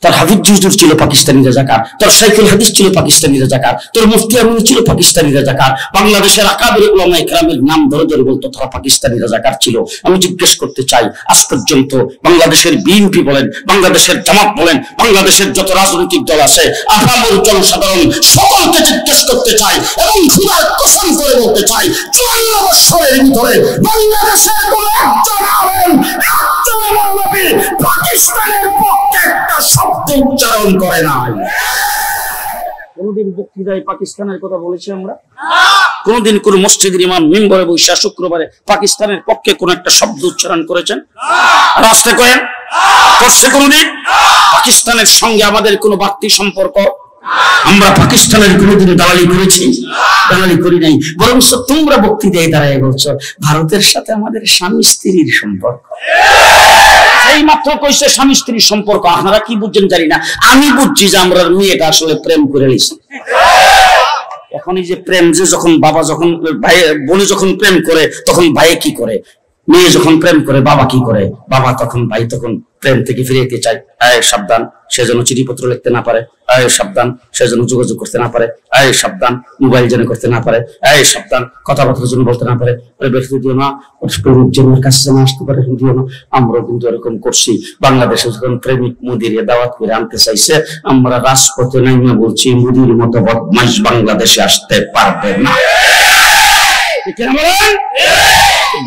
তোর হাফিজ হুজুর ছিল পাকিস্তানি রাজাকার, তোর শাইখুল হাদিস ছিল পাকিস্তানি রাজাকার, তোর মুফতি আমিনী ছিল পাকিস্তানি রাজাকার। বাংলাদেশের আকাবির উলামায়ে কেরামের নাম ধরে ধরে বলতো তারা পাকিস্তানি রাজাকার ছিল। আমি জিজ্ঞেস করতে চাই, আজ পর্যন্ত বাংলাদেশের বিএনপি বলেন, বাংলাদেশের জামাত বলেন, বাংলাদেশের যত রাজনৈতিক দল আছে, আপামর জনসাধারণ সকলকে জিজ্ঞেস করতে চাই এবং খোদার কসম করে বলতে চাই, 54 বছরের ভিতরে বাংলাদেশের কোন একজন আলেম, একজন মৌলবী পাকিস্তানের পক্ষে একটা শব্দ উচ্চারণ করে নাই। কোনদিন বক্তৃতায় পাকিস্তানের কথা বলেছি আমরা? কোনদিন কোন মসজিদের ইমাম মিম্বরে বসে শুক্রবারে পাকিস্তানের পক্ষে কোন একটা শব্দ উচ্চারণ করেছেন? রাস্তায় করেন করছে কোনদিন? পাকিস্তানের সঙ্গে আমাদের কোনো বাড়তি সম্পর্ক? আমরা পাকিস্তানের কোনদিন দালালি করেছি? দালালি করি নাই। বরং তোমরা বক্তৃতায় দাঁড়ায় বলছো ভারতের সাথে আমাদের স্বামী স্ত্রীর সম্পর্ক। এই মাত্র কইছে স্বামী স্ত্রীর সম্পর্ক, আপনারা কি বুঝছেন জানি না। আমি বুঝছি যে আমরা মেয়েটা আসলে প্রেম করে নিয়েছি। এখন এই যে প্রেম, যে যখন বাবা যখন ভাই বোনে যখন প্রেম করে তখন ভাই কি করে, মেয়ে যখন প্রেম করে বাবা কি করে, বাবা তখন ভাই তখন প্রেম থেকে ফিরে যেতে চায়। সাবধান, সে যেন চিঠিপত্র লিখতে না পারে। সাবধান, সে যেন যোগাযোগ করতে না পারে। সাবধান, মোবাইল যেন করতে না পারে। সাবধান, কথাবার্তার জন্য বলতে না পারে। ব্যক্তি দিও না, জনের কাছে যেন আসতে পারে দিও না। আমরাও কিন্তু এরকম করছি। বাংলাদেশে যখন প্রেমিক মোদির দাওয়াত করে আনতে চাইছে, আমরা রাজপথে নাইমা বলছি মোদির মতো বদমাইশ বাংলাদেশে আসতে পারবে না।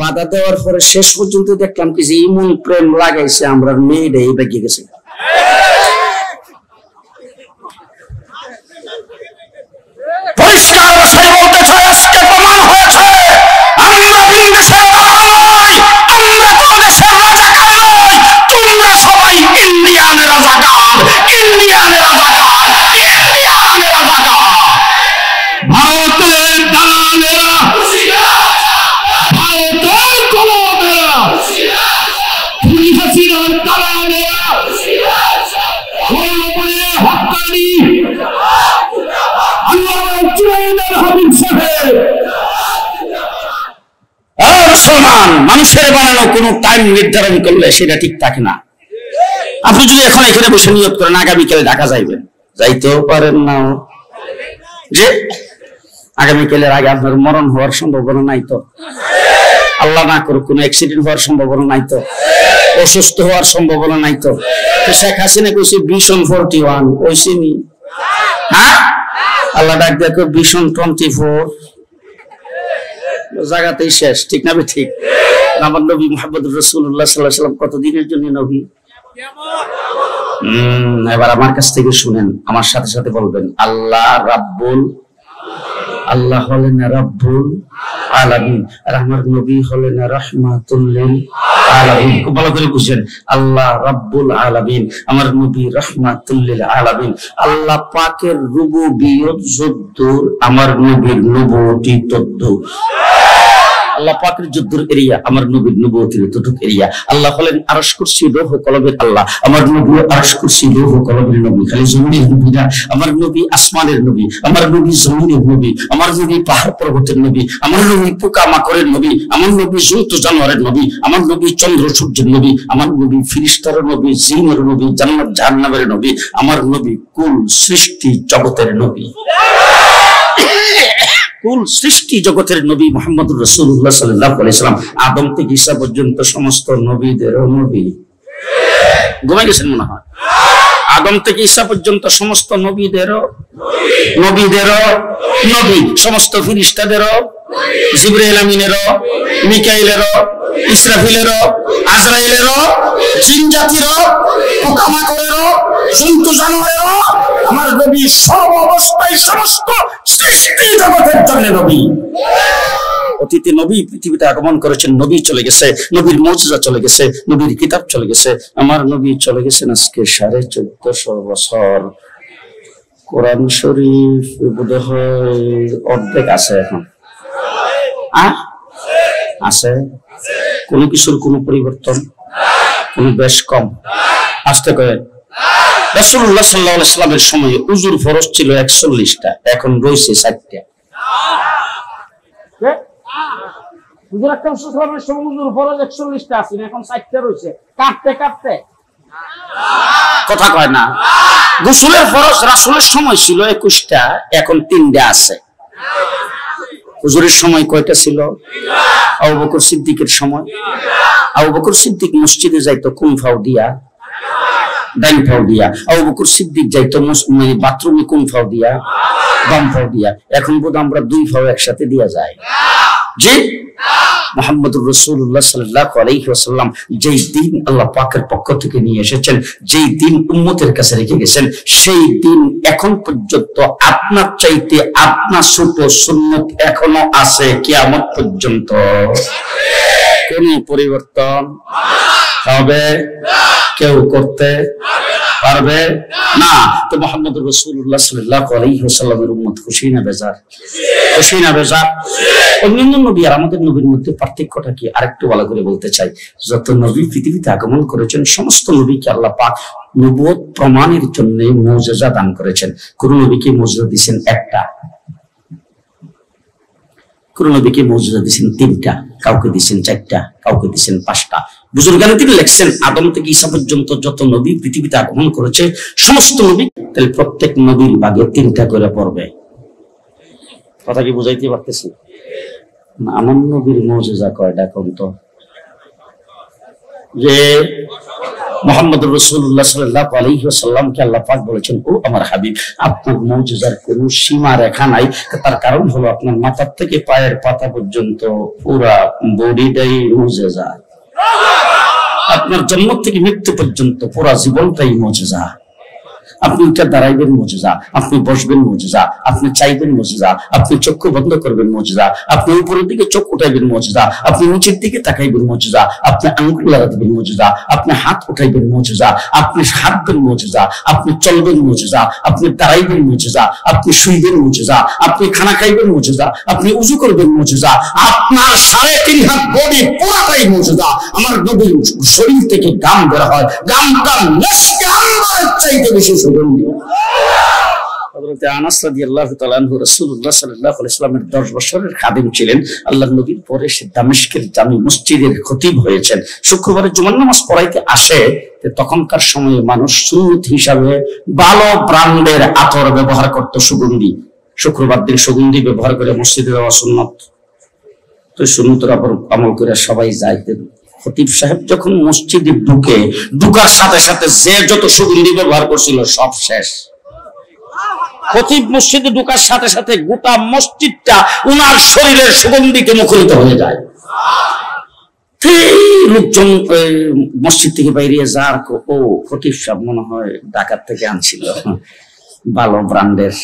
বাধা দেওয়ার পরে শেষ পর্যন্ত দেখলাম কি যে ইমন প্রেম লাগাইছে, আমরা মেয়েটা এই বেগে গেছে। পরিষ্কার ভাষায় বলতে চাই, আজকে প্রমাণ হয়েছে আমরা ভিন দেশের দালাল নই, আমরা কোন দেশের রাজাকার নই, তোমরা সবাই ইন্ডিয়ানের রাজাকার, ইন্ডিয়ানের রাজাকার, ইন্ডিয়ানের রাজাকার। ভারতের দালালেরা, ভারতের গোলামেরা, খুনি হাসিনার দালালেরা, গোলামের হক্কানি মানুষের বানানো কোন টাইম নির্ধারণ করলে সেটা ঠিক থাকে না। আপনি যদি এখন এখানে বসে নিয়ত করেন আগামীকালে ঢাকা যাইবেন, যাইতেও পারেন না, যে আগামীকালের আগে আপনার মরণ হওয়ার সম্ভাবনা নাই তো? আল্লাহ না করুক কোন অ্যাক্সিডেন্ট হওয়ার সম্ভাবনা নাই তো? অসুস্থ হওয়ার সম্ভাবনা নাই তো? শেখ হাসিনা কইছে ভিশন 41 ওইসিনি, হ্যাঁ আল্লাহ ডাক দেখো ভিশন 24 জায়গাতেই শেষ, ঠিক না? ঠিক। আমার নবী মুহাম্মদুর রাসূলুল্লাহ সাল্লাল্লাহু আলাইহি ওয়াসাল্লাম কতদিনের জন্য নবী? এবার আমার কাছ থেকে শুনেন, আমার সাথে সাথে বলবেন আল্লাহ রাব্বুল, আল্লাহ হলেন রাব্বুল আলামিন, আর আমার নবী হলেন রাহমাতুল লিল আলামিন। খুব ভালো করে বুঝেন, আল্লাহ রাব্বুল আলামিন, আমার নবী রাহমাতুল লিল আলামিন। আল্লাহ পাকের রুবুবিয়ত যদ্দূর, আমার নবীর নবুয়তি তদ্দূর। আল্লাহ পাকের যদ্দূর এরিয়া, আমার নবীর নবুয়তির ততটুক এরিয়া। আল্লাহ হলেন আরশ কুরসি লৌহ কলমের আল্লাহ, আমার নবী আরশ কুরসি লৌহ কলমের নবী। খালি জমিনের নবী না, আমার নবী আসমানের নবী, আমার নবী জমিনের নবী, আমার নবী পাহাড় পর্বতের নবী, আমার নবী পোকা মাকড়ের নবী, আমার নবী জন্তু জানোয়ারের নবী, আমার নবী চন্দ্র সূর্যের নবী, আমার নবী ফিরিস্তার নবী, জিনের নবী, জান্নাত জাহান্নামের নবী, আমার নবী কুল সৃষ্টি জগতের নবী। কুল সৃষ্টি জগতের নবী মুহাম্মদুর রাসূলুল্লাহ সাল্লাল্লাহু আলাইহি ওয়াসাল্লাম, আদম থেকে ঈসা পর্যন্ত সমস্ত নবীদের নবী। ঘুমাই গেছেন মনে হয়? আদম থেকে ঈসা পর্যন্ত সমস্ত নবীদেরও নবী, সমস্ত ফেরেশতাদেরও, জিবরাইল আমিনেরও, মিকাইলেরও, ইসরাফিলেরও, আজরাইলেরও, জিন জাতিরও, পোকামাকড়েরও, জন্তু জানোয়ারেরও, আমার নবী সর্ব অবস্থায় সমস্ত সৃষ্টি জগতের জন্য নবী। অতীতে নবী পৃথিবীতে আগমন করেছেন, নবী চলে গেছে, নবীর মুজিজা চলে গেছে, নবীর কিতাব চলে গেছে। আমার নবী চলে গেছেন আজকে 1450 বছর। কোরআন শরীফ বোধহয় অর্ধেক আছে এখন, আছে কোনো কিছুর কোনো পরিবর্তন, কোনো বেশ কম আসতে কয়ে। রাসূলুল্লাহ সাল্লাল্লাহু আলাইহি ওয়াসাল্লামের সময়ে উজুর ফরজ ছিল 41টা, এখন রয়েছে 4টা। হুজুর আকরাম সাল্লাল্লাহু আলাইহি ওয়াসাল্লামের সময় উজুর ফরজ 41টা আছে, এখন 4টা রয়েছে। কাটতে কাটতে কথা কয় না? গোসলের ফরজ রাসূলের সময় ছিল 21টা, এখন 3টা আছে। হুজুরের সময় কয়টা ছিল? আবু বকর সিদ্দিকের সময়। আবু বকর সিদ্দিক মসজিদে যাইতো কোন ফাও দিয়া? ডাইন ফাও দিয়া। আবু বকর সিদ্দিক যাইতো বাথরুমে কোন ফাও দিয়া? বাম ফাও দিয়া। এখন বোধ আমরা 2 ফাও একসাথে দিয়া যায়। জি, মুহাম্মদুর রাসূলুল্লাহ সাল্লাল্লাহু আলাইহি ওয়াসাল্লাম যেই দিন আল্লাহ পাকের পক্ষ থেকে নিয়ে এসেছেন, যেই দিন উম্মতের কাছে রেখে গেছেন, সেই দিন এখন পর্যন্ত আপনার চাইতে আপনার ছোট সুন্নাত এখনো আছে কিয়ামত পর্যন্ত। কোন পরিবর্তন হবে? কেউ করতে পারবে না। তো মুহাম্মদুর রাসূলুল্লাহ সাল্লাল্লাহু আলাইহি ওয়াসাল্লামের উম্মত খুশি না বেজার? খুশি না বেজার? অন্যান্য নবী আর আমাদের নবীর মধ্যে পার্থক্যটা কি আরেকটু ভালো করে বলতে চাই। যত নবী পৃথিবীতে আগমন করেছেন, সমস্ত নবীকে আল্লাহ পাক নবুয়ত প্রমাণের জন্য মুজিজা দান করেছেন। কোন নবীকে মুজিজা দিয়েছেন একটা, কোন নবীকে মুজিজা দিয়েছেন 3টা, কাউকে দিয়েছেন 4টা, কাউকে দিয়েছেন 5টা। বুজুর্গানে তিনি লিখছেন, আদম থেকে ঈসা পর্যন্ত যত নবী পৃথিবীতে আগমন করেছে, সমস্ত নবী, তাহলে প্রত্যেক নবীর ভাগে 3টা করে পড়বে। কথা কি বুঝাইতে পারতেছি? আমার নবীর মুজিজা কয়টা কোন তো? যে মুহাম্মদুর রাসূলুল্লাহ সাল্লাল্লাহু আলাইহি ওয়াসাল্লামকে আল্লাহ পাক বলেছেন, ও আমার হাবিব, আপনার মুজিজার কোনো সীমা রেখা নাই। তার কারণ হলো আপনার মাথার থেকে পায়ের পাতা পর্যন্ত পুরা বডিটাই মুজিজা। আপনার জন্ম থেকে মৃত্যু পর্যন্ত পুরা জীবনটাই মুজিজা। আপনি উঠে দাঁড়াইবেন মুজিজা, আপনি বসবেন মুজিজা, আপনি চাইবেন মুজিজা, আপনি চক্ষু বন্ধ করবেন মুজিজা, আপনি উপরের দিকে চোখ উঠাইবেন মুজিজা, আপনি নিচের দিকে তাকাইবেন মুজিজা, আপনি আঙ্গুল লাগাইবেন মুজিজা, আপনি হাত উঠাইবেন মুজিজা, আপনি হাঁটবেন মুজিজা, আপনি চলবেন মুজিজা, আপনি দাঁড়াইবেন মুজিজা, আপনি শুইবেন মুজিজা, আপনি খানা খাইবেন মুজিজা, আপনি উযু করবেন মুজিজা, আপনার 3.5 হাত বডি পুরাটাই মুজিজা। আমার নবীর শরীর থেকে গাম বের হয়, গামটা নেশকে আল্লাহর চাইতে বেশি সুগন্ধি। হযরত আনাস রাদিয়াল্লাহু তাআলা আনহু রাসূলুল্লাহ সাল্লাল্লাহু আলাইহি ওয়াসাল্লামের 10 বছরের খাদেম ছিলেন। আল্লাহর নবীর পরে সে দামেস্কের জামি মসজিদের খতিব হয়েছেন। শুক্রবারে জুমার নামাজ পড়াইতে আসে। তখনকার সময়ে মানুষ সুন্নত হিসাবে ভালো ব্র্যান্ডের আতর ব্যবহার করত, সুগন্ধি। শুক্রবার দিন সুগন্ধি ব্যবহার করে মসজিদে যাওয়া সুন্নত। তো সুন্নতের উপর আমল করে সবাই যাইতেন। খতিব সাহেব যখন মসজিদে ঢুকার সাথে সাথে যে যত সুগন্ধি ব্যবহার করছিল সব শেষ। খতিব মসজিদে ঢুকার সাথে সাথে গোটা মসজিদটা উনার শরীরের সুগন্ধিতে মুখরিত হয়ে যায়। লোকজন মসজিদ থেকে বাইরে যার, ও খতিব সাহেব মনে হয় ঢাকার থেকে আনছিল ভালো ব্র্যান্ডের,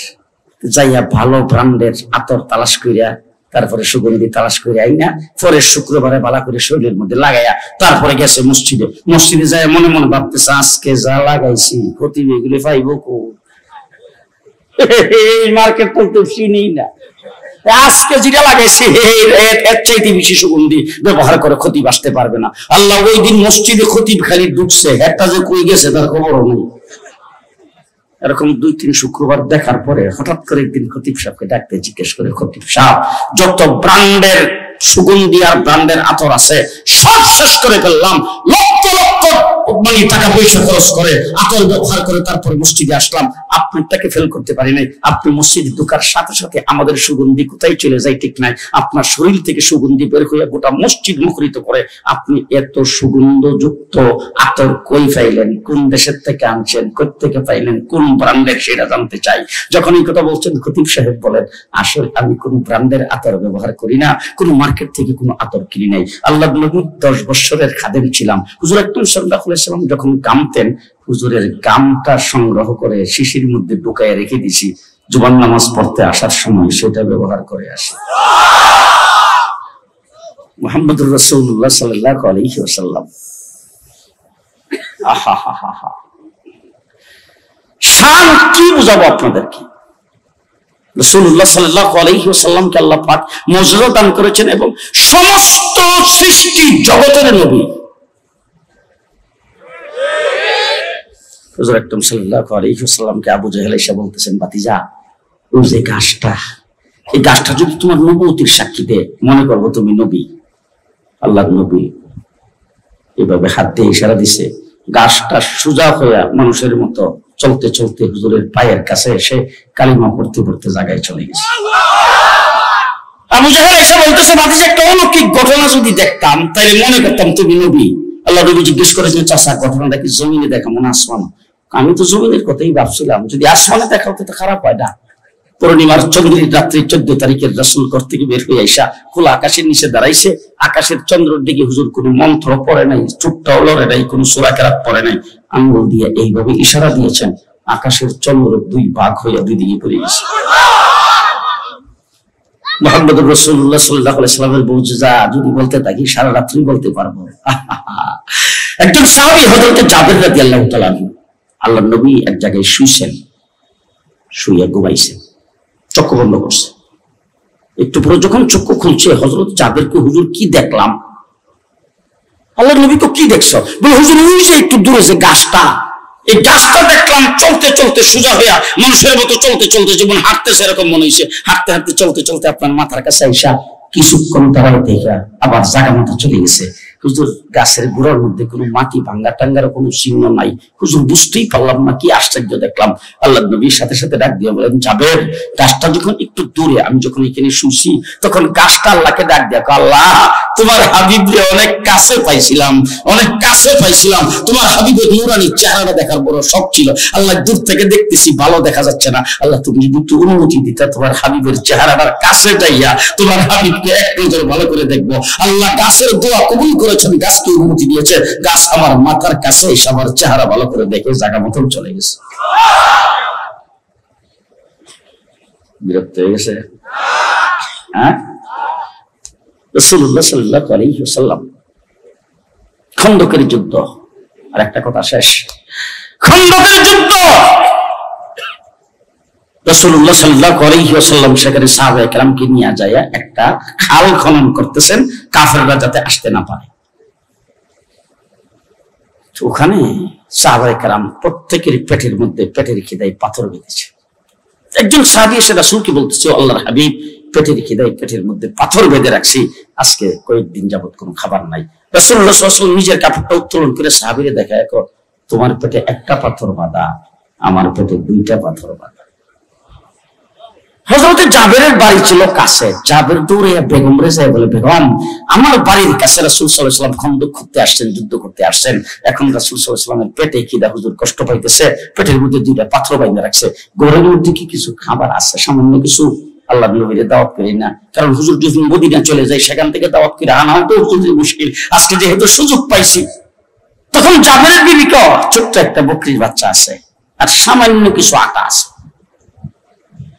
যাইয়া ভালো ব্র্যান্ডের আতর তালাশ করিয়া, তারপরে সুগন্ধি তালাশ করে আইনা পরে শুক্রবারে বালা করে শরীরের মধ্যে লাগাইয়া তারপরে গেছে মসজিদে। মসজিদে যায় মনে মনে ভাবতেছে, আজকে যা লাগাইছি খতিব এগুলি পাইব কো? মার্কেট তো চিনি না, আজকে যেটা লাগাইছি এর চাইতে বেশি সুগন্ধি ব্যবহার করে খতিব আসতে পারবে না। আল্লাহ ওই দিন মসজিদে খতিব খালি ঢুকছে, একটা যে কই গেছে তার খবরও নেই। এরকম 2-3 শুক্রবার দেখার পরে হঠাৎ করে একদিন খতিব সাহেবকে ডাকতে জিজ্ঞেস করে, খতিব সাহেব, যত ব্র্যান্ডের সুগন্ধি আর ব্র্যান্ডের আতর আছে সব শেষ করে ফেললাম, লক্ষ লক্ষ মানে টাকা পয়সা খরচ করে আতর ব্যবহার করে তারপরে মসজিদে আসলাম, আপনারটাকে ফেল করতে পারি নাই। আপনি মসজিদে ঢোকার সাথে সাথে আমাদের সুগন্ধি কোথায় চলে যায় ঠিক নাই, আপনার শরীর থেকে সুগন্ধি বের হয়ে গোটা মসজিদ মুখরিত করে। আপনি এত সুগন্ধযুক্ত আতর কই পাইলেন? কোন দেশের থেকে আনছেন? কোথা থেকে পাইলেন? কোন ব্র্যান্ডের সেটা জানতে চাই। যখন এই কথা বলছেন খতিব সাহেব বলেন, আসলে আমি কোন ব্র্যান্ডের আতর ব্যবহার করি না, কোন মার্কেট থেকে কোনো আতর কিনি নাই। আল্লাহর নবী 10 বছরের খাদেম ছিলাম। হুজুর আকরাম সাল্লাল্লাহু আলাইহি ওয়াসাল্লাম যখন গামতেন, হুজুরের গামটা সংগ্রহ করে শিশির মধ্যে ঢুকায় রেখে দিছি, জুমার নামাজ পড়তে আসার সময় সেটা ব্যবহার করে আসি। মুহাম্মদুর রাসূলুল্লাহ সাল্লাল্লাহু আলাইহি ওয়াসাল্লাম, আহা হা হা হা, শান কি বুঝাবো আপনাদেরকে। রাসূলুল্লাহ সাল্লাল্লাহু আলাইহি ওয়াসাল্লামকে আল্লাহ পাক মুজিজা দান করেছেন এবং সমস্ত সৃষ্টি জগতের নবী। হুজুর আকরাম সাল্লাল্লাহু আলাইহি ওয়াসাল্লামকে আবু জাহেল এসে বলতেছেন, ভাতিজা, ওই যে গাছটা, এই গাছটা যদি তোমার নবুয়তির সাক্ষী দেয়, মনে করবো তুমি নবী, আল্লাহর নবী। এভাবে হাত দিয়ে ইশারা দিছে, গাছটা সোজা হয়ে মানুষের মতো চলতে চলতে হুজুরের পায়ের কাছে এসে কালিমা পড়তে পড়তে জায়গায় চলে গেছে। আবু জাহেল এসে বলতেছে, ভাতিজা, একটা অলৌকিক ঘটনা যদি দেখতাম তাহলে মনে করতাম তুমি নবী। আল্লাহ নবী জিজ্ঞেস করেছেন, চাচা ঘটনাটা কি জমিনে দেখা মনে আসমান? আমি তো জমিনের কথাই ভাবছিলাম, যদি আসমানে দেখা হতো তো খারাপ হয় না। পূর্ণিমার চন্দ্রের রাত্রি 14 তারিখের রাসূল ঘর থেকে বের হয়ে আইসা খোলা আকাশের নিচে দাঁড়াইছে। আকাশের চন্দ্রের দিকে হুজুর কোনো মন্ত্র পড়ে নাই, চুপটাও লড়ে নাই, কোনো সূরা কেরাত পড়ে নাই, আঙ্গুল দিয়ে এইভাবে ইশারা দিয়েছেন। আকাশের চন্দ্র 2 ভাগ হয়ে 2 দিকে পড়ে গেছে। মুহাম্মদুর রাসূলুল্লাহ সাল্লাল্লাহু আলাইহি ওয়াসাল্লামের মুজিজা যদি বলতে থাকি সারা রাত্রি বলতে পারবো। একজন সাহাবী হযরত জাবের রাদিয়াল্লাহু তাআলা আনহু, আল্লাহর নবী এক জায়গায় শুয়েছেন, শুয়ে ঘুমাইছেন, চক্ষু বন্ধ করছে। একটু পরে যখন চক্ষু খুলছে, হযরত জাবেরকে, হুজুর কি দেখলাম? আল্লাহর নবী, কি দেখছো? বলে, হুজুর ওই যে একটু দূরে যে গাছটা, এই গাছটা দেখলাম চলতে চলতে সোজা হইয়া মানুষের মতো চলতে চলতে যেমন হাঁটতেছে এরকম মনে হয়েছে। হাঁটতে হাঁটতে চলতে চলতে আপনার মাথার কাছে আইসা কিছুক্ষণ দাঁড়ায় দেখা আবার জায়গা মতো চলে গেছে। হুজুর গাছের গোড়ার মধ্যে কোনো মাটি ভাঙ্গা টাঙ্গার কোনো চিহ্ন নাই। হুজুর বুঝতেই পারলাম না, কি আশ্চর্য দেখলাম। আল্লাহ নবীর সাথে সাথে ডাক দিয়ে বলেন, জাবের, গাছটা যখন একটু দূরে, আমি যখন এখানে শুনছি তখন গাছটা আল্লাহকে ডাক দিয়ে, আল্লাহ, তোমার হাবিবরে অনেক কাছে পাইছিলাম, অনেক কাছে পাইছিলাম, তোমার হাবিবের নুরানি চেহারাটা দেখার বড় শখ ছিল। আল্লাহ, দূর থেকে দেখতেছি ভালো দেখা যাচ্ছে না। আল্লাহ, তুমি যদি একটু অনুমতি দিতে তোমার হাবিবের চেহারাটার কাছে যাইয়া তোমার হাবিবকে এক নজর ভালো করে দেখবো। আল্লাহ গাছের দোয়া কবুল করেছেন, গাছকে অনুমতি দিয়েছে। গাছ আমার মাথার কাছে এসে আমার চেহারা ভালো করে দেখে জায়গা মতন চলে গেছে। বিরক্ত হয়ে গেছে? হ্যাঁ, রাসূলুল্লাহ সাল্লাল্লাহু আলাইহি ওয়াসাল্লাম খন্দকের যুদ্ধ, আর একটা কথা শেষ, খন্দকের যুদ্ধ, রাসূলুল্লাহ সাল্লাল্লাহু আলাইহি ওয়াসাল্লাম সেখানে সাহাবায়ে কেরামকে নিয়ে যায় একটা খাল খনন করতেছেন, কাফেররা যাতে আসতে না পারে। ওখানে সাহাবায়ে কেরাম প্রত্যেকের পেটের মধ্যে, পেটের খিদায় পাথর বেঁধেছে। একজন সাহাবী এসে রাসূলকে বলতেছে, আল্লাহর হাবিব, পেটের খিদায় পেটের মধ্যে পাথর বেঁধে রাখছি, আজকে কয়েকদিন যাবত কোনো খাবার নাই। রাসূলুল্লাহ সাল্লাল্লাহু আলাইহি ওয়াসাল্লাম নিজের কাপড়টা উত্তোলন করে সাহাবীরে দেখায়, তোমার পেটে একটা পাথর বাঁধা, আমার পেটে 2টা পাথর বাঁধা। হযরত জাবেরের বাড়ি ছিল কাছে। জাবের দৌড়ে বেগম রেজায় বলে, বেগম, আমার বাড়ির কাছে রাসূল সাল্লাল্লাহু আলাইহি ওয়াসাল্লাম খন্দক করতে আসছেন, যুদ্ধ করতে আসছেন। এখন রাসূল সাল্লাল্লাহু আলাইহি ওয়াসাল্লামের পেটে খিদা, হুজুর কষ্ট পাইতেছে, পেটের মধ্যে 2টা পাথর বাইন্ধে রাখছে। ঘরের মধ্যে কি কিছু খাবার আছে? সামান্য কিছু। আল্লাহর নবীরে দাওয়াত করি না, কারণ হুজুর যদি মদিনা চলে যায় সেখান থেকে দাওয়াত করে আনাও তো হুজুরের মুশকিল। আজকে যেহেতু সুযোগ পাইছি, তখন জাবেরের বিবি ছোট্ট একটা বকরির বাচ্চা আছে আর সামান্য কিছু আটা আছে।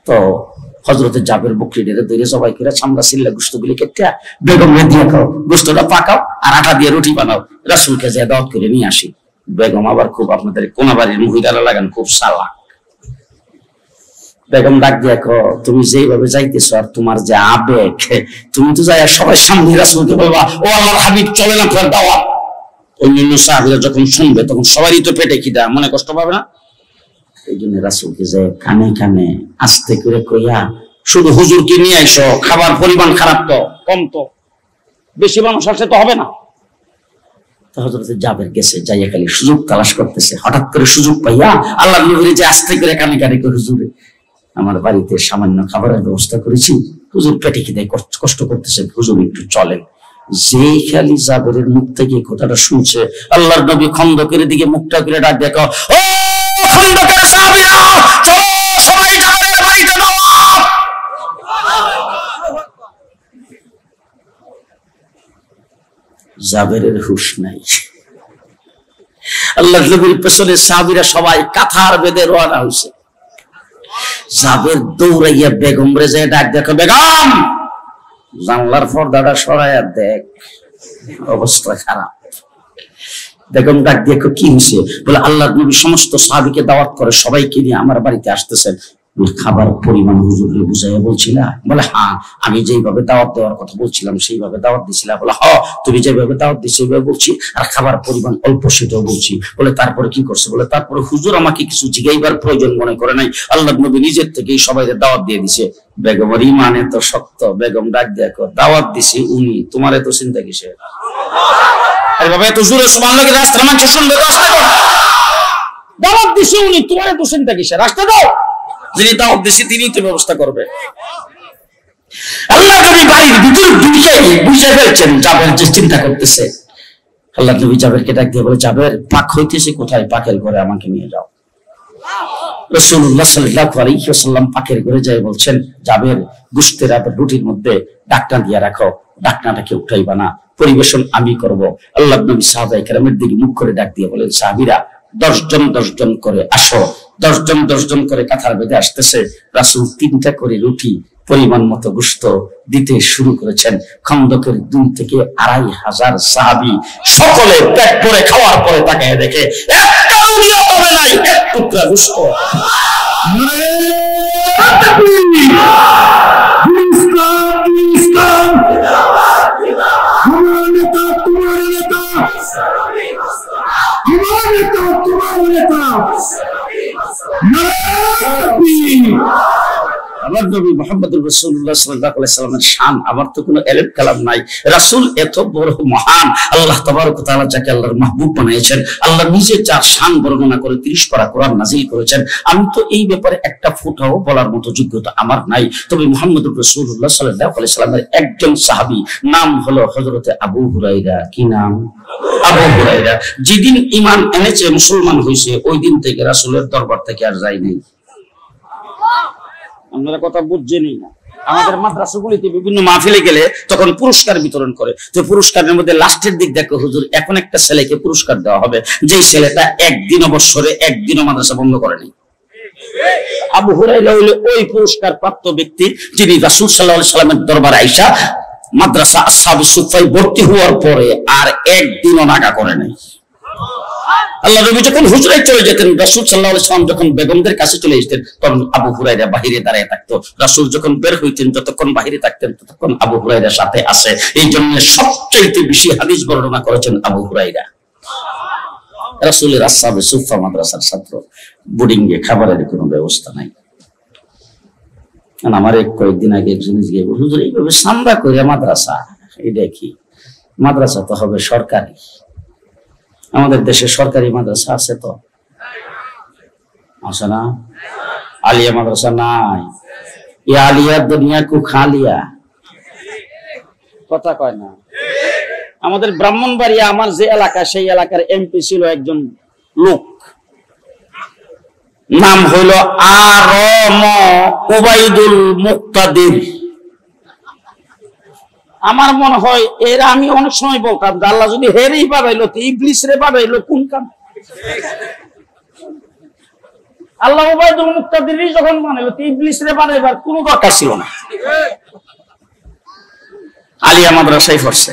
তো হযরতে জাবের বকরিটারে ধরে সবাই করে চামড়া সিল্লা গোশতগুলি কেটে বেগম রে দিয়ে খাও, গোশতটা পাকাও আর আটা দিয়ে রুটি বানাও, রাসূলকে যে দাওয়াত করে নিয়ে আসি। বেগম আবার খুব, আপনাদের কোনাবাড়ির মহিলারা লাগান খুব চালাক। বেগম ডাক দিয়ে, তুমি যেভাবে যাইতেছো আর তোমার যে আবেগ, তুমি তো যাই সবাই সামনে রাসূলকে বলবা, ও আল্লাহর হাবিব, চলেন আপনার দাওয়াত। অন্যান্য সাহাবীরা যখন শুনবে তখন সবারই তো পেটে খিদা, মনে কষ্ট পাবে না? এই জন্য রাসূলকে যে কানে কানে আস্তে করে কইয়া, শুধু হুজুরকে নিয়ে আইসো, খাবার পরিমাণ খারাপ তো, কম তো, বেশি মানুষ আসলে তো হবে না। হযরত জাবের গেছে, যাইয়া খালি সুযোগ তালাশ করতেছে। হঠাৎ করে সুযোগ পাইয়া আল্লাহর নবী যে আস্তে করে কানে কানে কই, হুজুর, আমার বাড়িতে সামান্য খাবারের ব্যবস্থা করেছি, হুজুর পেটে খিদে কষ্ট করতেছে, হুজুর একটু চলেন। যেই খালি জাবেরের মুখ থেকে কথাটা শুনছে, আল্লাহর নবী খন্দকের দিকে মুখটা করে ডাক দেখো, ও খন্দকের সাহাবীরা, চলো সবাই জাবেরের বাড়িতে দাওয়াত। জাবেরের হুঁশ নাই। আল্লাহর নবীর পেছনে সাহাবীরা সবাই কাতার বেঁধে রওনা হইছে। জাবের দৌড়াইয়া বেগম রে যায় ডাক দেখো, বেগম, জানলার পর্দাটা সরাইয়া দেখ, অবস্থা খারাপ। বেগম ডাক দিয়ে, কি হয়েছে? বলে, আল্লাহর নবী সমস্ত সাহাবীকে দাওয়াত করে সবাইকে নিয়ে আমার বাড়িতে আসতেছেন। খাবার পরিমাণ হুজুরকে বুঝাইয়া বলছিলা? বলে, হ্যাঁ, আমি যেইভাবে দাওয়াত দেওয়ার কথা বলছিলাম সেইভাবে দাওয়াত দিছিলাম। বলে, হ্যাঁ, তুমি যেভাবে দাওয়াত দিচ্ছ সেইভাবে বলছি, আর খাবার পরিমাণ অল্প সেটাও বলছি। বলে, তারপরে কি করছে? বলে, তারপরে হুজুর আমাকে কিছু জিগাইবার প্রয়োজন মনে করে নাই, আল্লাহর নবী নিজের থেকেই সবাইকে দাওয়াত দিয়ে দিছে। বেগমের ঈমান এত শক্ত, বেগম ডাক দেখো, দাওয়াত দিছি উনি, তোমার এত চিন্তা কিসের? আরে বাবা এত জোরে সুবহানাল্লাহ কি রাস্তার মানুষ শুনবে? রাস্তা দাও, দাওয়াত দিছে উনি, তোমার এত চিন্তা কিসের? রাস্তা দাও, যিনি দাওয়াত দিছে তিনি তো ব্যবস্থা করবে। আল্লাহ নবী বাড়ির ভিতর ঢুকে বুঝে ফেলছেন জাবের যে চিন্তা করতেছে। আল্লাহ নবী জাবেরকে ডাক দিয়ে বলে, জাবের পাক হইতেছে কোথায়? পাকের ঘরে আমাকে নিয়ে যাও। রাসূলুল্লাহ সাল্লাল্লাহু আলাইহি ওয়াসাল্লাম পাকের ঘরে যায় বলছেন, জাবের গোশতের আর রুটির মধ্যে ডাকনা দিয়ে রাখো, ডাকনাটাকে উঠাইবা না, পরিবেশন আমি করব। আল্লাহ নবী সাহাবায়ে কেরামের দিকে মুখ করে ডাক দিয়ে বলেন, সাহাবীরা 10 জন করে আসো। 10 জন করে কাতার বেঁধে আসতেছে। রাসূল 3টা করে রুটি পরিমাণ মতো গোশত দিতে শুরু করেছেন। খন্দকের 2 থেকে 2500 সাহাবী সকলে পেট ভরে খাওয়ার পরে তাকায় দেখে একটা রুটিও হবে নাই, এক টুকরা গোশত। আমার নবী মুহাম্মদুর রাসূলুল্লাহ সাল্লাল্লাহু আলাইহি ওয়াসাল্লামের শান, আমার তো কোনো এলেম কালাম নাই। রাসূল এত বড় মহান, আল্লাহ তাবারক ওয়া তাআলা যাকে আল্লাহর মাহবুব বানিয়েছেন, আল্লাহ নিজে যার শান বর্ণনা করে 30 পারা কোরআন নাযিল করেছেন। আমি তো এই ব্যাপারে একটা ফুটাও বলার মতো যোগ্যতা আমার নাই। তবে মুহাম্মদুর রাসূলুল্লাহ সাল্লাল্লাহু আলাইহি ওয়াসাল্লামের একজন সাহাবী নাম হলো হযরতে আবু হুরায়রা। কি নাম? আবু হুরায়রা। যেদিন ঈমান এনেছে, মুসলমান হয়েছে, ওই দিন থেকে রাসূলের দরবার থেকে আর যায় নাই। আপনারা কথা বুঝছেনই না। আমাদের মাদ্রাসাগুলিতে বিভিন্ন মাহফিলে গেলে তখন পুরস্কার বিতরণ করে, তো পুরস্কারের মধ্যে লাস্টের দিক দেখো, হুজুর এখন একটা ছেলেকে পুরস্কার দেওয়া হবে যে ছেলেটা একদিন বছরে একদিনও মাদ্রাসা বন্ধ করেনি। আবু হুরায়রা হইল ওই পুরস্কার প্রাপ্ত ব্যক্তি যিনি রাসূল সাল্লাল্লাহু আলাইহি ওয়াসাল্লামের দরবারে আইসা মাদ্রাসা আসহাবুস সুফফায় ভর্তি হওয়ার পরে আর একদিনও নাগা করে নাই। আল্লাহ নবী যখন হুজরায় চলে যেতেন, রাসূল সাল্লাল্লাহু আলাইহি ওয়াসাল্লাম যখন বেগমদের কাছে চলে যেতেন, তখন আবু হুরায়রা বাহিরে দাঁড়িয়ে থাকতো। রাসূল যখন বের হইতেন, যতক্ষণ বাহিরে থাকতেন ততক্ষণ আবু হুরায়রা সাথে আছে। এই জন্য সবচেয়ে বেশি হাদিস বর্ণনা করেছেন আবু হুরায়রা। রাসূলের আসহাবে সুফফা মাদ্রাসার ছাত্র, বোর্ডিং এ খাবারের কোনো ব্যবস্থা নাই। আমার কয়েকদিন আগে এক জিনিস গিয়ে হুজুর এইভাবে সামরা করে মাদ্রাসা, এটা কি? মাদ্রাসা তো হবে সরকারি। আমাদের দেশে সরকারি মাদ্রাসা আছে তো? আছে না? আলিয়া মাদ্রাসা নাই। এ আলিয়া দুনিয়া কু খালিয়া, কথা কয় না। আমাদের ব্রাহ্মণবাড়িয়া, আমার যে এলাকা, সেই এলাকার এমপি ছিল একজন লোক, নাম হইল আরম উবাইদুল মুক্তাদির। আমার মনে হয় এর আমি অনেক সময় বলতাম, আল্লাহ যদি হেরেই পাঠাইলো তো ইবলিস রে পাঠাইলো কোন কাম? আল্লাহ উবাইদুল মুক্তাদির যখন বানাইলো তো ইবলিস রে পাঠাইবার কোনো দরকার ছিল না। আলিয়া মাদ্রাসায় পড়ছে।